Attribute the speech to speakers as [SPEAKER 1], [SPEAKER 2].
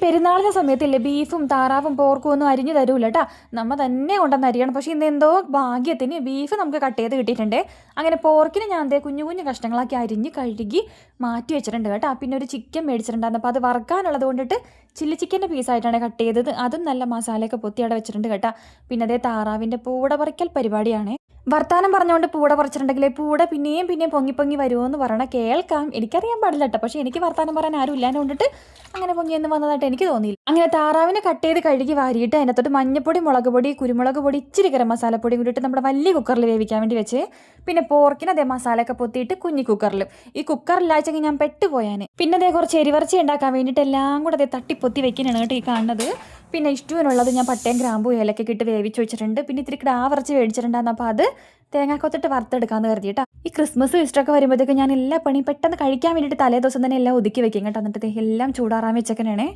[SPEAKER 1] പെരുന്നാളിൻ്റെ സമയത്തില്ലേ ബീഫും താറാവും പോർക്കും ഒന്നും അരിഞ്ഞു തരൂല കേട്ടോ, നമ്മൾ തന്നെ കൊണ്ടുവന്ന് അരിയണം. പക്ഷേ ഇന്ന് എന്തോ ഭാഗ്യത്തിന് ബീഫ് നമുക്ക് കട്ട് ചെയ്ത് കിട്ടിയിട്ടുണ്ട്. അങ്ങനെ പോർക്കിന് ഞാൻ അതേ കുഞ്ഞു കുഞ്ഞു കഷ്ണങ്ങളാക്കി അരിഞ്ഞ് കഴുകി മാറ്റി വെച്ചിട്ടുണ്ട് കേട്ടോ. പിന്നെ ഒരു ചിക്കൻ മേടിച്ചിട്ടുണ്ടായിരുന്നു, അപ്പോൾ അത് വറുക്കാനുള്ളത് കൊണ്ടിട്ട് ചില്ലി ചിക്കൻ്റെ പീസായിട്ടാണ് കട്ട് ചെയ്തത്. അതും നല്ല മസാലയൊക്കെ പൊത്തി അവിടെ വെച്ചിട്ടുണ്ട് കേട്ടോ. പിന്നെ അതേ താറാവിൻ്റെ പൂട പറിക്കൽ പരിപാടിയാണ്. വർത്താനം പറഞ്ഞുകൊണ്ട് പൂട പറിച്ചിട്ടുണ്ടെങ്കിൽ പൂട പിന്നെയും പിന്നെയും പൊങ്ങി പൊങ്ങി വരുമോ എന്ന് പറയണ കേൾക്കാം. എനിക്കറിയാൻ പാടില്ല കേട്ടോ, പക്ഷേ എനിക്ക് വർത്താനം പറയാൻ ആരും ഇല്ലാതെ കൊണ്ടിട്ട് അങ്ങനെ പൊങ്ങിയെന്ന് വന്നതായിട്ട് എനിക്ക് തോന്നിയില്ല. അങ്ങനെ താറാവിനെ കട്ട് ചെയ്ത് കഴുകി വാരിയിട്ട് അതിനകത്തോട്ട് മഞ്ഞപ്പൊടി, മുളക് പൊടി, കുരുമുളക് പൊടി, ഇച്ചിരി ഗരം മസാലപ്പൊടി കൂടിയിട്ട് നമ്മുടെ വലിയ കുക്കറിൽ വേവിക്കാൻ വേണ്ടി വെച്ച്, പിന്നെ പോർക്കിന് അതേ മസാലയൊക്കെ പൊത്തിയിട്ട് കുഞ്ഞി കുക്കറിലും. ഈ കുക്കറില്ലാച്ചെങ്കിൽ ഞാൻ പെട്ടുപോയാൻ. പിന്നെ അതേ കുറച്ച് എരിവർച്ച ഉണ്ടാക്കാൻ വേണ്ടിയിട്ട് എല്ലാം കൂടെ അതേ തട്ടിപ്പൊത്തി വെക്കാനാണ് കേട്ടോ ഈ കാണുന്നത്. പിന്നെ ഇഷ്ടമുള്ളത് ഞാൻ പട്ടയും ഗ്രാമ്പും ഏലക്കൊക്കെ ഇട്ട് വേവിച്ച് വെച്ചിട്ടുണ്ട്. പിന്നെ ഇത്തിരി ക്രാവറച്ച് മേടിച്ചിട്ടുണ്ടായിരുന്നു, അപ്പോൾ അത് തേങ്ങാക്കൊത്തിട്ട് വറുത്തെടുക്കാമെന്ന് കരുതിയിട്ടാ. ഈ ക്രിസ്മസ് ഇഷ്ടമൊക്കെ വരുമ്പോഴത്തേക്കും ഞാൻ എല്ലാ പണിയും പെട്ടെന്ന് കഴിക്കാൻ വേണ്ടിയിട്ട് തലേ ദിവസം തന്നെ എല്ലാം ഒതുക്കി വെക്കും കേട്ടോ. എന്നിട്ട് എല്ലാം ചൂടാറാൻ വെച്ചേക്കണേ.